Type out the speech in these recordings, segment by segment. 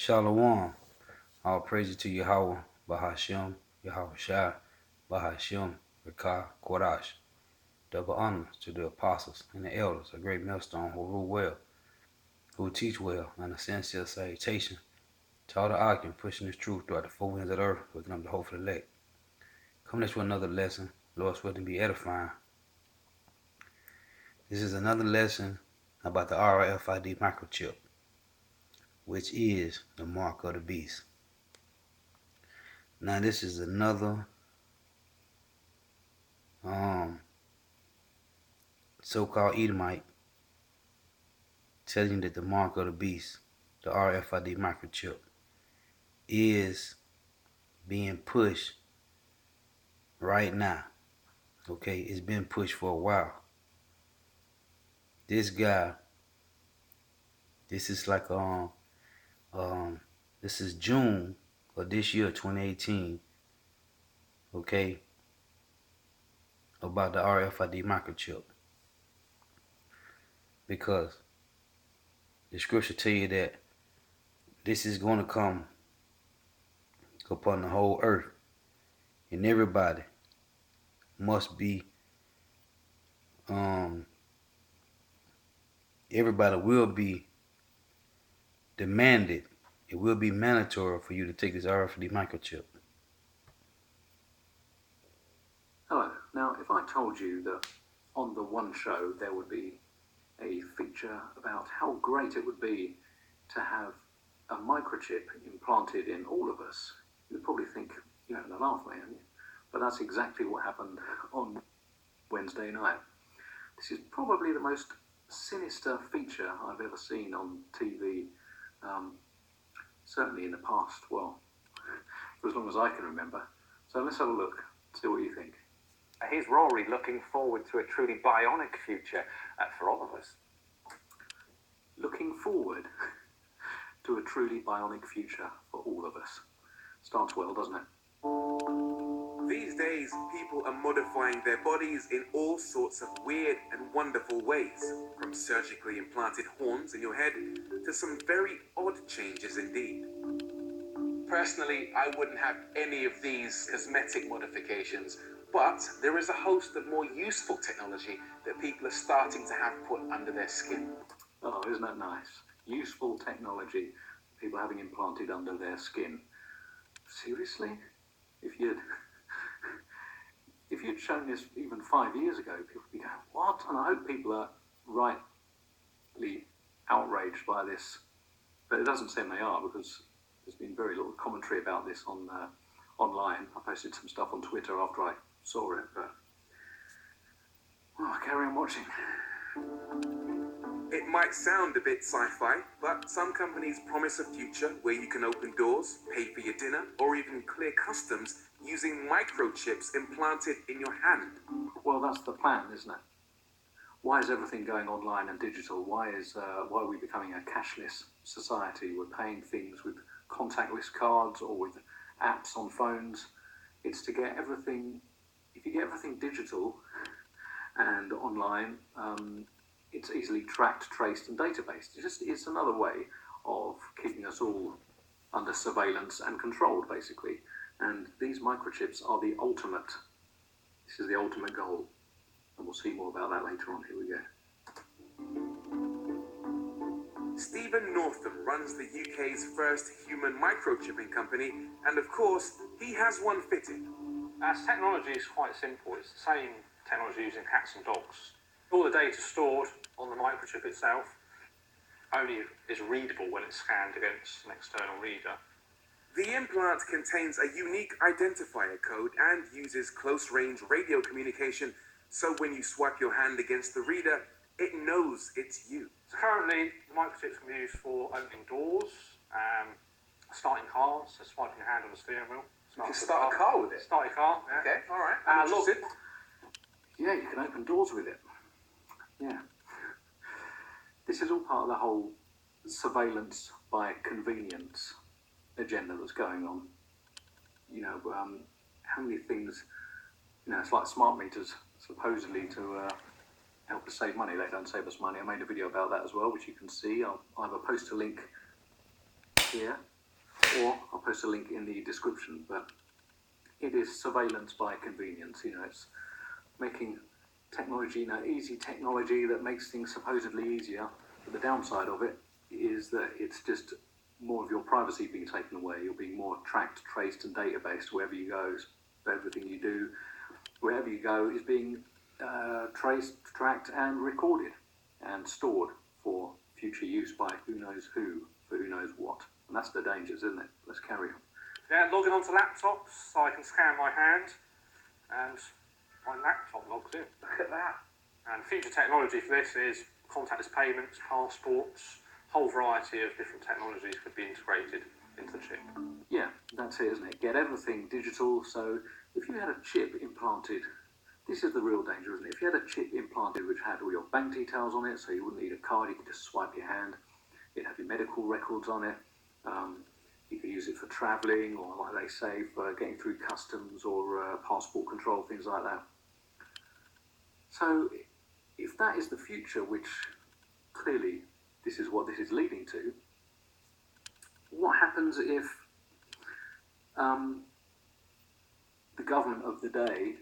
Shalom. All praises to Yahweh, Bahashem, Yahweh Shai, Bahashem, Rekah, Kodash. Double honors to the apostles and the elders, a great millstone who rule well, who teach well, and a sincere salutation to all the Akim pushing this truth throughout the four winds of the earth, waking up the hope for the elect. Coming to another lesson, Lord's will to be edifying. This is another lesson about the RFID microchip, which is the mark of the beast. Now this is another so-called Edomite telling you that the mark of the beast, the RFID microchip, is being pushed right now. Okay, it's been pushed for a while. This guy, this is like this is June of this year, 2018. Okay, about the RFID microchip, because the scripture tell you that this is going to come upon the whole earth, and everybody must be everybody will be demanded. It will be mandatory for you to take this RFID microchip. Hello. Now, if I told you that on the one show there would be a feature about how great it would be to have a microchip implanted in all of us, you'd probably think you're having a laugh, man. But that's exactly what happened on Wednesday night. This is probably the most sinister feature I've ever seen on TV, certainly in the past, well, for as long as I can remember. So let's have a look, see what you think. Here's Rory looking forward to a truly bionic future for all of us. Looking forward to a truly bionic future for all of us. Starts well, doesn't it? These days, people are modifying their bodies in all sorts of weird and wonderful ways, from surgically implanted horns in your head to some very odd changes indeed. Personally, I wouldn't have any of these cosmetic modifications, but there is a host of more useful technology that people are starting to have put under their skin. Oh, isn't that nice? Useful technology, people having implanted under their skin. Seriously? If you'd shown this even 5 years ago, people would be going, what? And I hope people are rightly outraged by this. But it doesn't seem they are, because there's been very little commentary about this on online. I posted some stuff on Twitter after I saw it, but carry on watching. It might sound a bit sci-fi, but some companies promise a future where you can open doors, pay for your dinner, or even clear customs using microchips implanted in your hand. Well, that's the plan, isn't it? Why is everything going online and digital? Why are we becoming a cashless society? We're paying things with contactless cards or with apps on phones. It's to get everything. If you get everything digital and online, it's easily tracked, traced, and databased. It's another way of keeping us all under surveillance and controlled, basically. And these microchips are the ultimate. This is the ultimate goal. And we'll see more about that later on. Here we go. Stephen Northam runs the UK's first human microchipping company, and of course, he has one fitted. Our technology is quite simple. It's the same technology used in cats and dogs. All the data stored on the microchip itself only is readable when it's scanned against an external reader. The implant contains a unique identifier code and uses close-range radio communication, so when you swipe your hand against the reader, it knows it's you. So currently, the microchips can be used for opening doors, starting cars, so swiping your hand on the steering wheel. You can start a car with it? Start your car, yeah. Okay, all right. Look. Yeah, you can open doors with it. Yeah. This is all part of the whole surveillance by convenience agenda that's going on. You know, how many things, it's like smart meters, supposedly to help us save money. They don't save us money. I made a video about that as well, which you can see. I'll either post a link here, or I'll post a link in the description, but it is surveillance by convenience. It's making technology, easy technology that makes things supposedly easier. But the downside of it is that it's just more of your privacy being taken away. You're being more tracked, traced, and databased wherever you go. So everything you do, wherever you go, is being traced, tracked, and recorded and stored for future use by who knows who, for who knows what. And that's the dangers, isn't it? Let's carry on. Yeah, logging onto laptops so I can scan my hand and my laptop logs in. Look at that. And future technology for this is contactless payments, passports, a whole variety of different technologies could be integrated into the chip. Yeah, that's it, isn't it? Get everything digital. So if you had a chip implanted, this is the real danger, isn't it? If you had a chip implanted which had all your bank details on it, so you wouldn't need a card, you could just swipe your hand. It'd have your medical records on it. You could use it for travelling, or like they say, for getting through customs or passport control, things like that. So if that is the future, which clearly this is what this is leading to, what happens if the government of the day,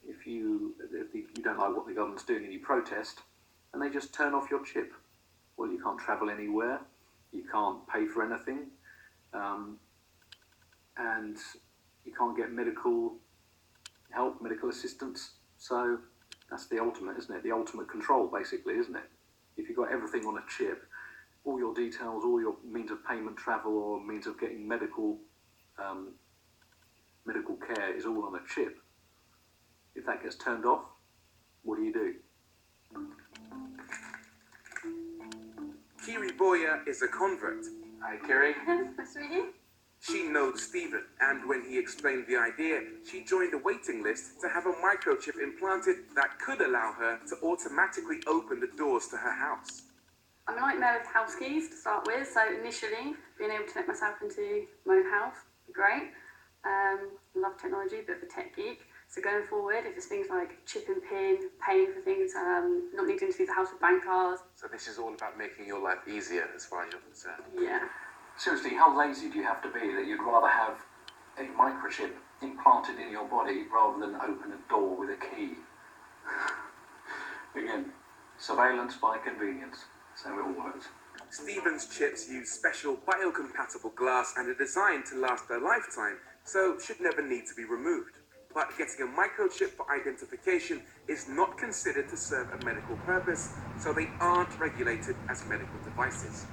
if you don't like what the government's doing and you protest, and they just turn off your chip? Well, you can't travel anywhere, you can't pay for anything, and you can't get medical help, medical assistance. So that's the ultimate, isn't it? The ultimate control, basically, isn't it? If you've got everything on a chip, all your details, all your means of payment, travel, or means of getting medical care is all on a chip. If that gets turned off, what do? Kiri Boya is a convert. Hi, Kiri. Nice to meet you. She knows Stephen, and when he explained the idea, she joined a waiting list to have a microchip implanted that could allow her to automatically open the doors to her house. I'm a nightmare with house keys to start with, so initially being able to let myself into my own house would be great. Love technology, bit of a tech geek. So going forward, if it's things like chip and pin, paying for things, not needing to leave the house with bank cards. So this is all about making your life easier as far as you're concerned. Yeah. Seriously, how lazy do you have to be that you'd rather have a microchip implanted in your body rather than open a door with a key? Again, surveillance by convenience. So it all works. Stephen's chips use special biocompatible glass and are designed to last a lifetime, so should never need to be removed. But getting a microchip for identification is not considered to serve a medical purpose, so they aren't regulated as medical devices.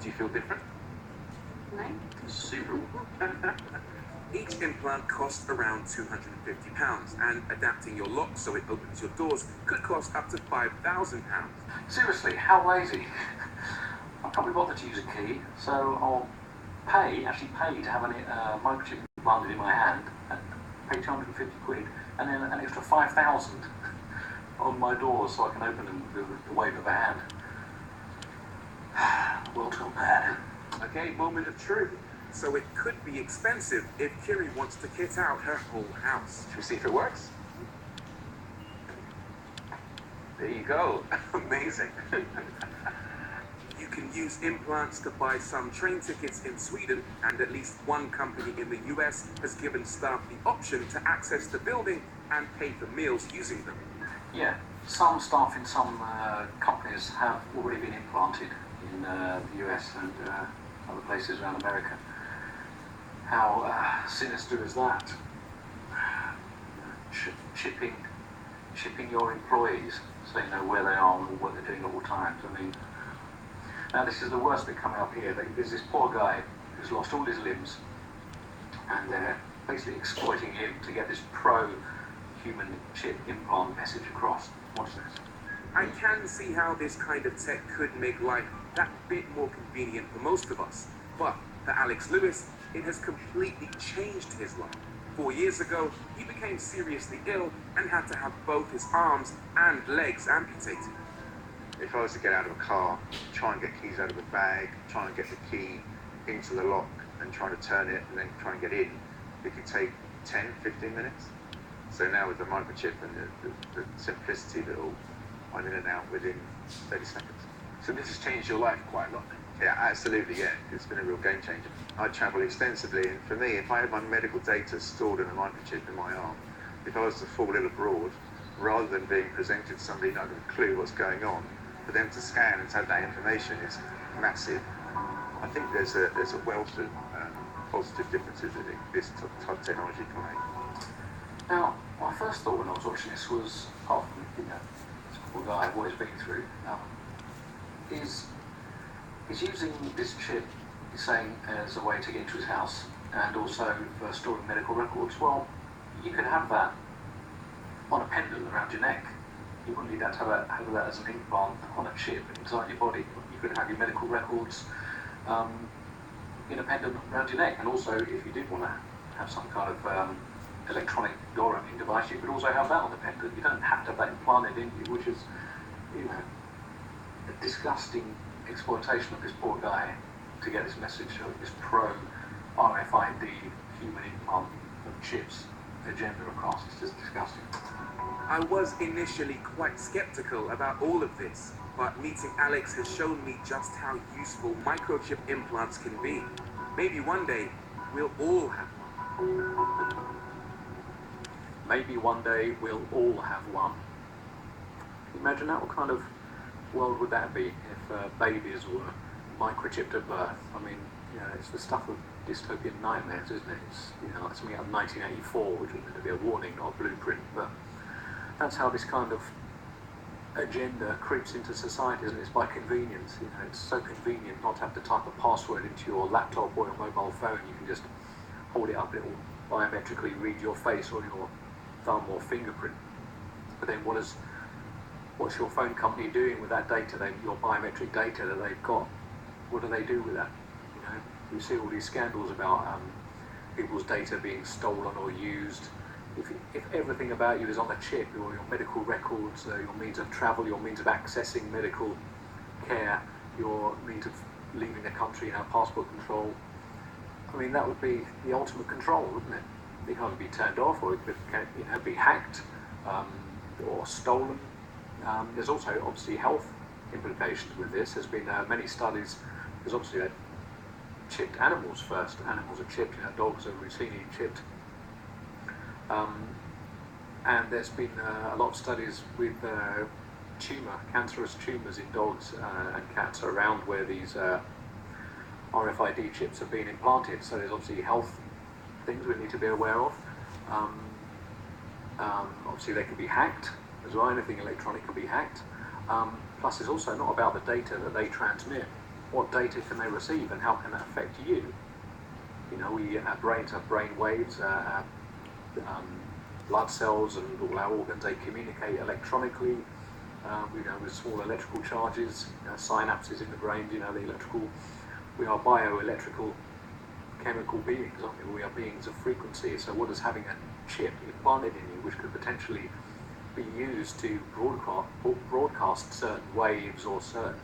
Do you feel different? No? Super. Each implant costs around £250, and adapting your lock so it opens your doors could cost up to £5,000. Seriously, how lazy? I can't be bothered to use a key, so I'll actually pay to have a microchip implanted in my hand, and pay 250 quid, and then an extra 5,000 on my doors so I can open them with the wave of a hand. The world's gone mad. Okay, moment of truth. So it could be expensive if Kiri wants to kit out her whole house. Should we see if it works? There you go. Amazing. You can use implants to buy some train tickets in Sweden, and at least one company in the US has given staff the option to access the building and pay for meals using them. Yeah, some staff in some companies have already been implanted in the US and other places around America. How sinister is that? Shipping your employees so you know where they are and what they're doing at all times. I mean, now this is the worst bit coming up here. There's this poor guy who's lost all his limbs, and they're basically exploiting him to get this pro-human chip implant message across. Watch this. I can see how this kind of tech could make life that bit more convenient for most of us, but for Alex Lewis, it has completely changed his life. 4 years ago, he became seriously ill and had to have both his arms and legs amputated. If I was to get out of a car, try and get keys out of a bag, try and get the key into the lock and try to turn it and then try and get in, it could take 10, 15 minutes. So now with the microchip and the simplicity of it all, I'm in and out within 30 seconds. So this has changed your life quite a lot. Yeah, absolutely, yeah. It's been a real game changer. I travel extensively, and for me, if I had my medical data stored in a microchip in my arm, if I was to fall ill abroad, rather than being presented to somebody not with a clue what's going on, for them to scan and to have that information is massive. I think there's a wealth of positive differences that this type of technology can make. Now, my first thought when I was watching this was, oh, you know, this poor guy, what he's been through, is using this chip, he's saying, as a way to get into his house, and also for storing medical records. Well, you could have that on a pendant around your neck. You wouldn't need that to have that as an implant on a chip inside your body. You could have your medical records in a pendant around your neck. And also, if you did want to have some kind of electronic door opening device, you could also have that on the pendant. You don't have to have that implanted in you, which is, you know, a disgusting exploitation of this poor guy to get this message of this pro RFID human implant of chips agenda across. It's just disgusting. I was initially quite skeptical about all of this, but meeting Alex has shown me just how useful microchip implants can be. Maybe one day we'll all have one. Maybe one day we'll all have one. Imagine that. What kind of world would that be if babies were microchipped at birth? I mean, you know, it's the stuff of dystopian nightmares, isn't it? It's, you know, like something out of 1984, which was meant to be a warning, not a blueprint, but that's how this kind of agenda creeps into society, isn't it? It's by convenience. You know, it's so convenient not to have to type a password into your laptop or your mobile phone. You can just hold it up and it will biometrically read your face or your thumb or fingerprint. But then what's your phone company doing with that data, your biometric data that they've got? What do they do with that? You know, you see all these scandals about people's data being stolen or used. If everything about you is on a chip, or your medical records, your means of travel, your means of accessing medical care, your means of leaving the country, you know, passport control, I mean, that would be the ultimate control, wouldn't it? It can either be turned off, or it could, you know, be hacked or stolen. There's also obviously health implications with this. There's been many studies, because obviously they chipped animals first. Animals are chipped, you know, dogs are routinely chipped. And there's been a lot of studies with cancerous tumours in dogs and cats around where these RFID chips have been implanted. So there's obviously health things we need to be aware of. Obviously they can be hacked as well. Anything electronic can be hacked. Plus it's also not about the data that they transmit. What data can they receive and how can that affect you? You know, our brains have brain waves, blood cells and all our organs, they communicate electronically, you know, with small electrical charges, synapses in the brain, you know, we are bioelectrical chemical beings, aren't we? We are beings of frequency, so what is having a chip implanted in you which could potentially be used to broadcast certain waves or certain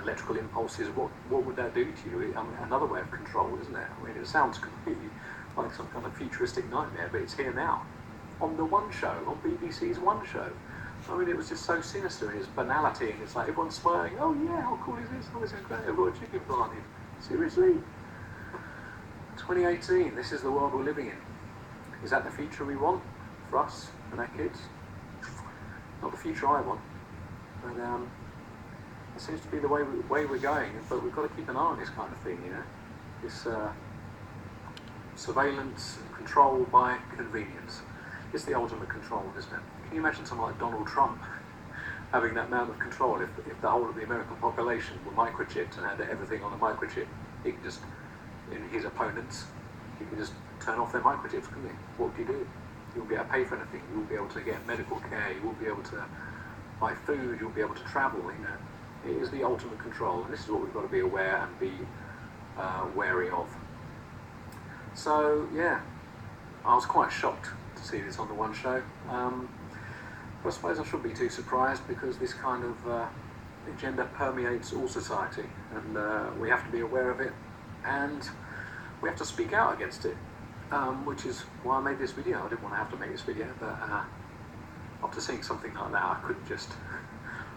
electrical impulses, what would that do to you? I mean, another way of control, isn't it? I mean, it sounds completely like some kind of futuristic nightmare, but it's here now. On the One Show, on BBC's One Show. I mean, it was just so sinister in its banality, and it's like everyone's smiling, oh yeah, how cool is this? Oh, this is great, I've got a chip implanted. Seriously? 2018, this is the world we're living in. Is that the future we want for us and our kids? Not the future I want, but it seems to be the way we're going, but we've got to keep an eye on this kind of thing, you know? This surveillance and control by convenience. It's the ultimate control, isn't it? Can you imagine someone like Donald Trump having that amount of control if the whole of the American population were microchipped and had everything on a microchip? He could just, in his opponents, he could just turn off their microchips, couldn't he? What would you do? You won't be able to pay for anything. You won't be able to get medical care. You won't be able to buy food. You won't be able to travel, you know. It is the ultimate control, and this is what we've got to be aware and be wary of. So, yeah, I was quite shocked to see this on the One Show. But I suppose I shouldn't be too surprised, because this kind of agenda permeates all society, and we have to be aware of it, and we have to speak out against it, which is why I made this video. I didn't want to have to make this video, but after seeing something like that, I couldn't just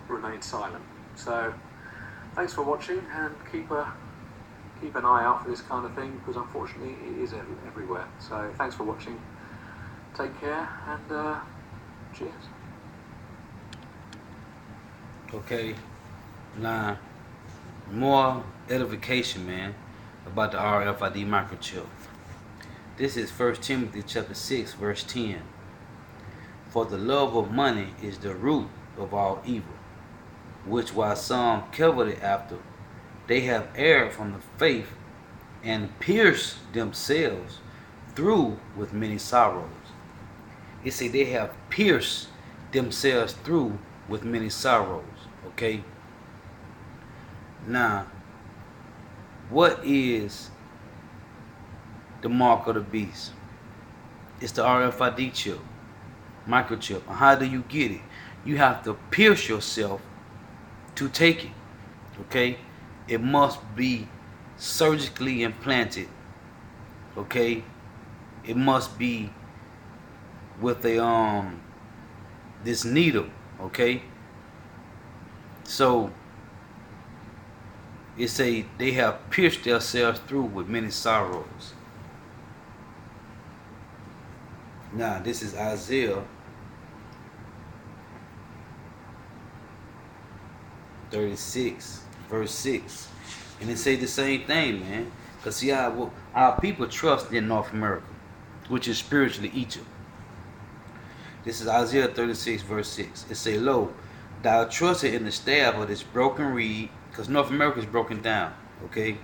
remain silent. So Thanks for watching, and keep an eye out for this kind of thing, because unfortunately it is everywhere. So thanks for watching. Take care, and cheers. Okay, now more edification, man, about the RFID microchip. This is 1 Timothy chapter 6, verse 10. For the love of money is the root of all evil, which while some coveted after, they have erred from the faith and pierced themselves through with many sorrows. It say they have pierced themselves through with many sorrows. Okay. Now, what is the mark of the beast? It's the RFID chip, microchip. And how do you get it? You have to pierce yourself to take it. Okay. It must be surgically implanted. Okay. It must be with a this needle. Okay. So it say they have pierced themselves through with many sorrows. Now this is Isaiah 36 verse 6, and it say the same thing, man. Cause see, our people trust in North America, which is spiritually Egypt. This is Isaiah 36 verse 6. It say, lo, thou trusted in the staff of this broken reed, because North America is broken down. Okay,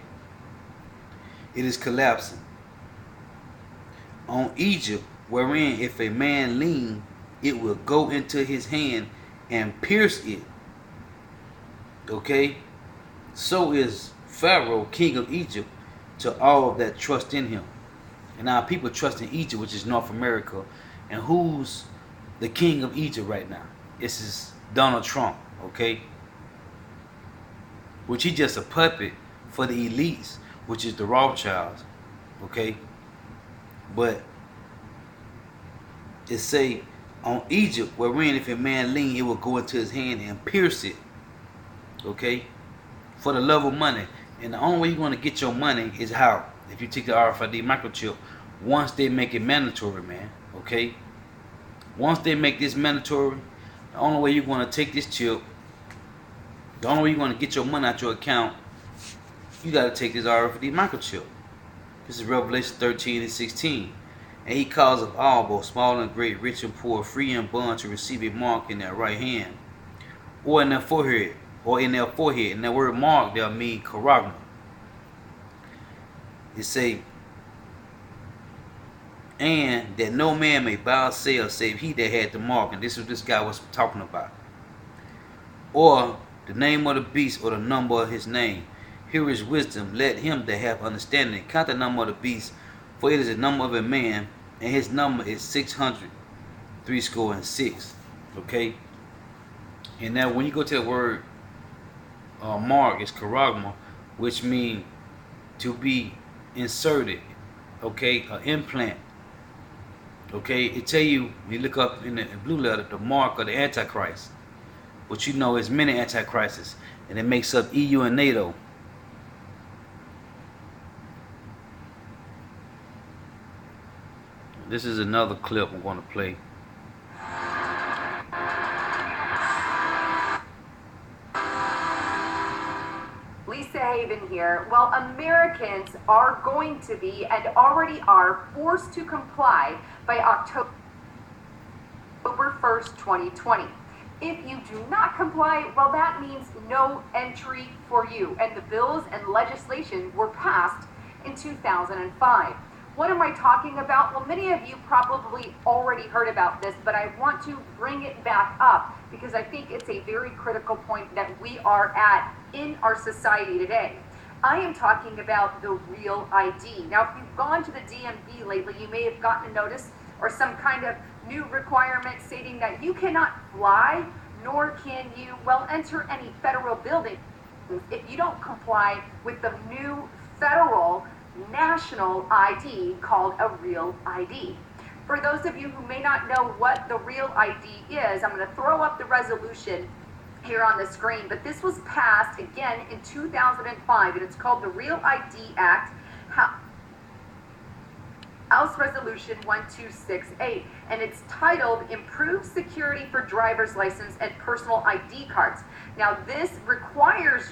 it is collapsing. On Egypt, wherein if a man lean, it will go into his hand and pierce it. Okay, so is Pharaoh, king of Egypt, to all that trust in him. And our people trust in Egypt, which is North America. And who's the king of Egypt right now? This is Donald Trump. Okay, which he just a puppet for the elites, which is the Rothschilds. Okay, but it say on Egypt, wherein if a man lean, it will go into his hand and pierce it. Okay, for the love of money. And the only way you're going to get your money is how? If you take the RFID microchip, once they make it mandatory, man. Okay, once they make this mandatory, the only way you're going to take this chip, the only way you're going to get your money out your account, you got to take this RFID microchip. This is Revelation 13 and 16. And he calls of all, both small and great, rich and poor, free and bond, to receive a mark in their right hand, or in their forehead, And that word mark there mean charagma. It say, and that no man may buy or sell save he that had the mark. And this is what this guy was talking about. Or the name of the beast, or the number of his name. Here is wisdom. Let him that have understanding count the number of the beast, for it is the number of a man, and his number is 666. Okay? And now when you go to the word mark, it's charagma, which means to be inserted. Okay? An implant. Okay? It tell you, you look up in the blue letter, the mark of the Antichrist. But you know there's many Antichrists, and it makes up EU and NATO. This is another clip I'm going to play. Lisa Haven here. Well, Americans are going to be and already are forced to comply by October 1st, 2020. If you do not comply, well, that means no entry for you. And the bills and legislation were passed in 2005. What am I talking about? Well, many of you probably already heard about this, but I want to bring it back up because I think it's a very critical point that we are at in our society today. I am talking about the real ID. Now, if you've gone to the DMV lately, you may have gotten a notice or some kind of new requirement stating that you cannot fly, nor can you, well, enter any federal building if you don't comply with the new federal national ID called a real ID. For those of you who may not know what the real ID is, I'm going to throw up the resolution here on the screen, but this was passed again in 2005, and it's called the Real ID Act, House Resolution 1268, and it's titled Improved Security for Driver's License and Personal ID Cards. Now, this requires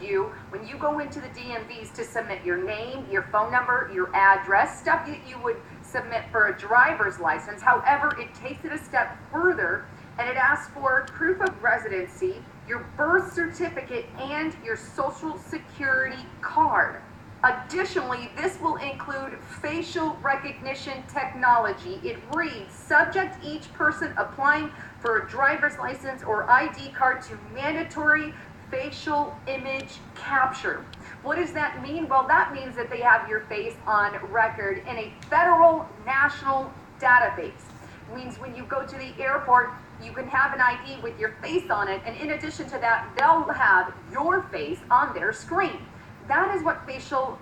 you, when you go into the DMVs, to submit your name, your phone number, your address, stuff that you would submit for a driver's license. However, it takes it a step further, and it asks for proof of residency, your birth certificate, and your social security card. Additionally, this will include facial recognition technology. It reads, subject each person applying for a driver's license or ID card to mandatory facial image capture. What does that mean? Well, that means that they have your face on record in a federal national database. It means when you go to the airport, you can have an ID with your face on it, and in addition to that, they'll have your face on their screen. That is what facial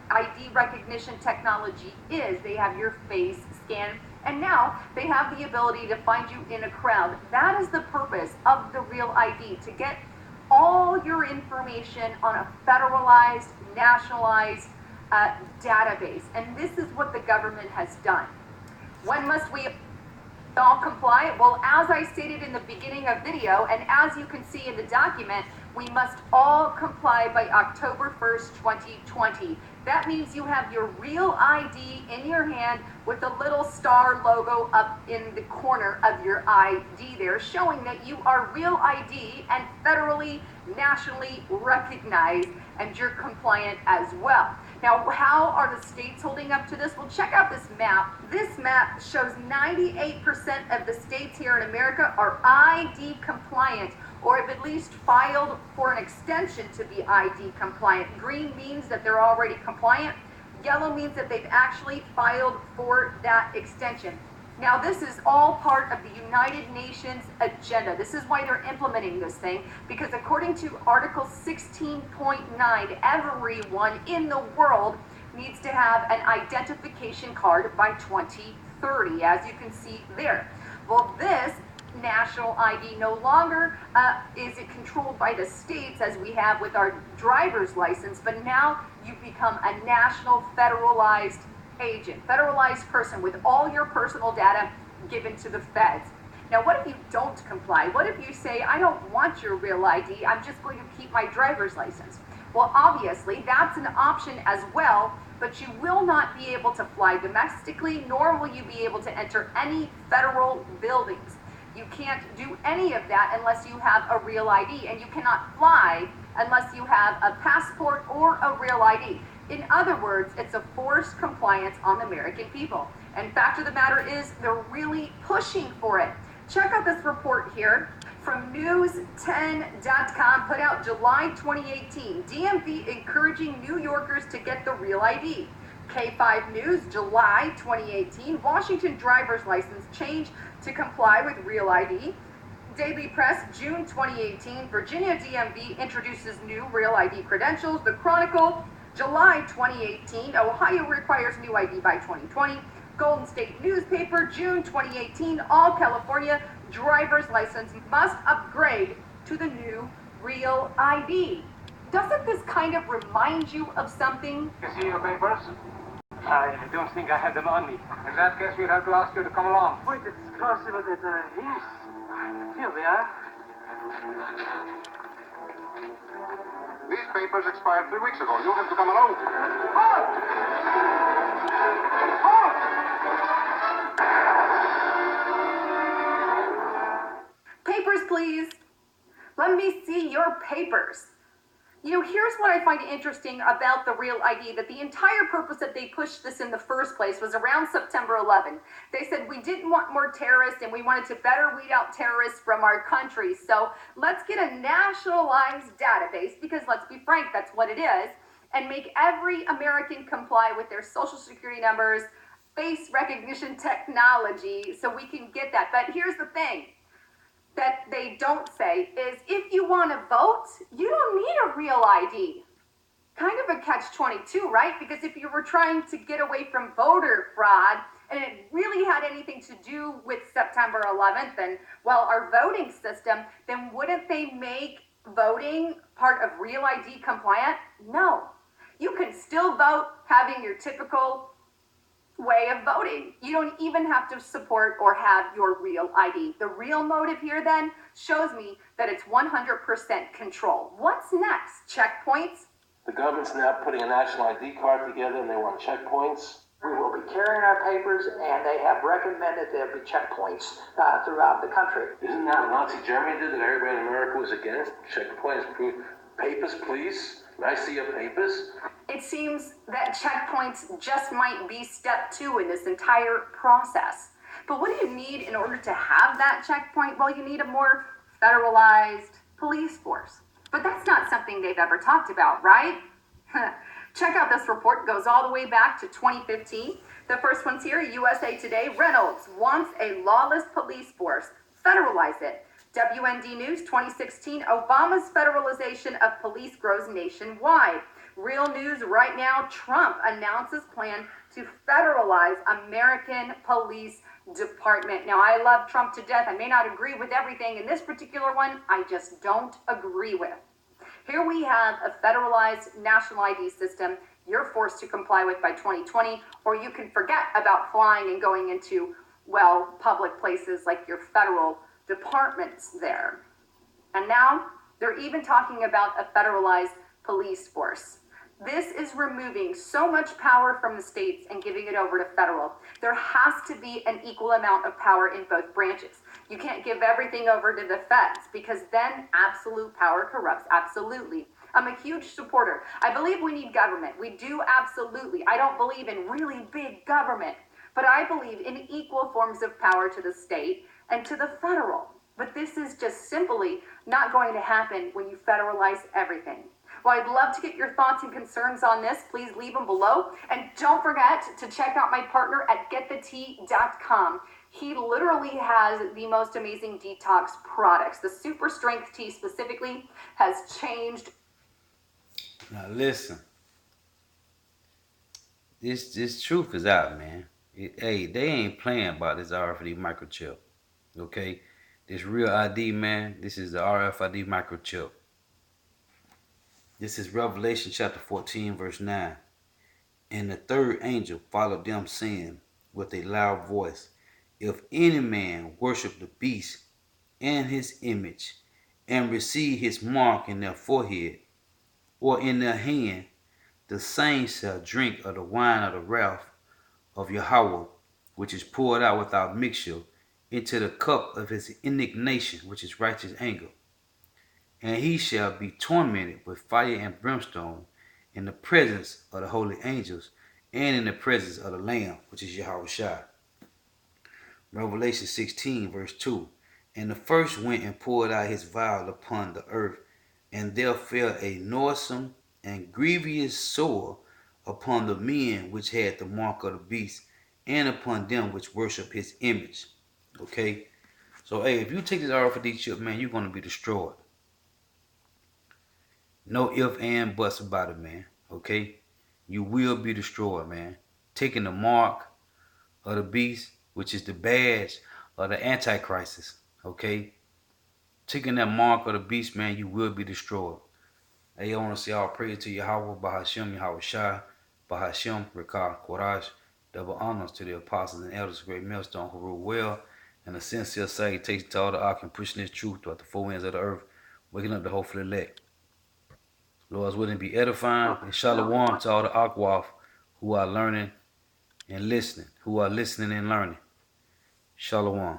ID recognition technology is. They have your face scanned, and now they have the ability to find you in a crowd. That is the purpose of the Real ID, to get all your information on a federalized, nationalized database. And this is what the government has done. When must we all comply? Well, as I stated in the beginning of video, and as you can see in the document, we must all comply by October 1st, 2020. That means you have your Real ID in your hand with a little star logo up in the corner of your ID there, showing that you are Real ID and federally, nationally recognized, and you're compliant as well. Now, how are the states holding up to this? Well, check out this map. This map shows 98% of the states here in America are ID compliant, or have at least filed for an extension to be ID compliant. Green means that they're already compliant. Yellow means that they've actually filed for that extension. Now, this is all part of the United Nations agenda. This is why they're implementing this thing, because according to Article 16.9, everyone in the world needs to have an identification card by 2030, as you can see there. Well, this national ID no longer is it controlled by the states as we have with our driver's license, but now you become a national federalized agent, federalized person with all your personal data given to the feds. Now, what if you don't comply? What if you say, I don't want your Real ID, I'm just going to keep my driver's license? Well, obviously, that's an option as well, but you will not be able to fly domestically, nor will you be able to enter any federal buildings. You can't do any of that unless you have a Real ID, and you cannot fly unless you have a passport or a Real ID. In other words, it's a forced compliance on the American people. And fact of the matter is, they're really pushing for it. Check out this report here from News10.com, put out July 2018. DMV encouraging New Yorkers to get the Real ID. K5 News, July 2018. Washington driver's license change to comply with Real ID. Daily Press, June 2018. Virginia DMV introduces new Real ID credentials. The Chronicle, July 2018. Ohio requires new ID by 2020. Golden State Newspaper, June 2018. All California driver's license must upgrade to the new Real ID. Doesn't this kind of remind you of something? You see your papers? I don't think I have them on me. In that case, we'd have to ask you to come along. Wait, it's possible that yes. Here they are. These papers expired 3 weeks ago. You'll have to come along. Halt! Halt! Papers, please. Let me see your papers. You know, here's what I find interesting about the Real ID, that the entire purpose that they pushed this in the first place was around September 11. They said we didn't want more terrorists and we wanted to better weed out terrorists from our country. So let's get a nationalized database, because let's be frank, that's what it is, and make every American comply with their social security numbers, face recognition technology, so we can get that. But here's the thing that they don't say is, if you want to vote, you don't need a Real ID. Kind of a catch-22, right? Because if you were trying to get away from voter fraud, and it really had anything to do with September 11th and, well, our voting system, then wouldn't they make voting part of Real ID compliant? No. You can still vote having your typical way of voting. You don't even have to support or have your real ID. The real motive here then shows me that it's 100% control. What's next? Checkpoints? The government's now putting a national ID card together and they want checkpoints. We will be carrying our papers, and they have recommended there'll be checkpoints throughout the country. Isn't that what Nazi Germany did that everybody in America was against? Checkpoints, proof. Papers, please. Can I see your papers? It seems that checkpoints just might be step 2 in this entire process. But what do you need in order to have that checkpoint? Well, you need a more federalized police force. But that's not something they've ever talked about, right? Check out this report. It goes all the way back to 2015. The first one's here, USA Today. Reynolds wants a lawless police force. Federalize it. WND News 2016. Obama's federalization of police grows nationwide. Real News right now. Trump announces plan to federalize American police department. Now, I love Trump to death. I may not agree with everything in this particular one. I just don't agree with. Here we have a federalized national ID system you're forced to comply with by 2020, or you can forget about flying and going into, well, public places like your federal departments there. And now they're even talking about a federalized police force. This is removing so much power from the states and giving it over to federal. There has to be an equal amount of power in both branches. You can't give everything over to the feds because then absolute power corrupts. Absolutely. I'm a huge supporter. I believe we need government. We do absolutely. I don't believe in really big government, but I believe in equal forms of power to the state and to the federal. But this is just simply not going to happen when you federalize everything. Well, I'd love to get your thoughts and concerns on this. Please leave them below. And don't forget to check out my partner at getthetea.com. He literally has the most amazing detox products. The Super Strength Tea specifically has changed. Now listen, this truth is out, man. Hey, they ain't playing about this RFID microchip. Okay? This real ID, man, this is the RFID microchip. This is Revelation chapter 14, verse 9. And the third angel followed them, saying with a loud voice, if any man worship the beast and his image, and receive his mark in their forehead or in their hand, the same shall drink of the wine of the wrath of Yahweh, which is poured out without mixture into the cup of his indignation, which is righteous anger. And he shall be tormented with fire and brimstone in the presence of the holy angels and in the presence of the Lamb, which is Yahweh. Revelation 16, verse 2. And the first went and poured out his vial upon the earth, and there fell a noisome and grievous sore upon the men which had the mark of the beast, and upon them which worship his image. Okay? So, hey, if you take this RFID chip, man, you're going to be destroyed. No ifs and buts about it, man. Okay? You will be destroyed, man. Taking the mark of the beast, which is the badge of the Antichrist. Okay? Taking that mark of the beast, man, you will be destroyed. Hey, I want to say all praise to Yahweh, Bahashem, Yahweh Shai, Bahashem, Rekah, Korash. Double honors to the apostles and elders of great millstone who rule well, and a sincere salutation to all the ark and pushing this truth throughout the four winds of the earth, waking up the hopeful elect. Lord's willing be edifying, and shalom to all the Akwaf who are learning and listening, who are listening and learning. Shalom.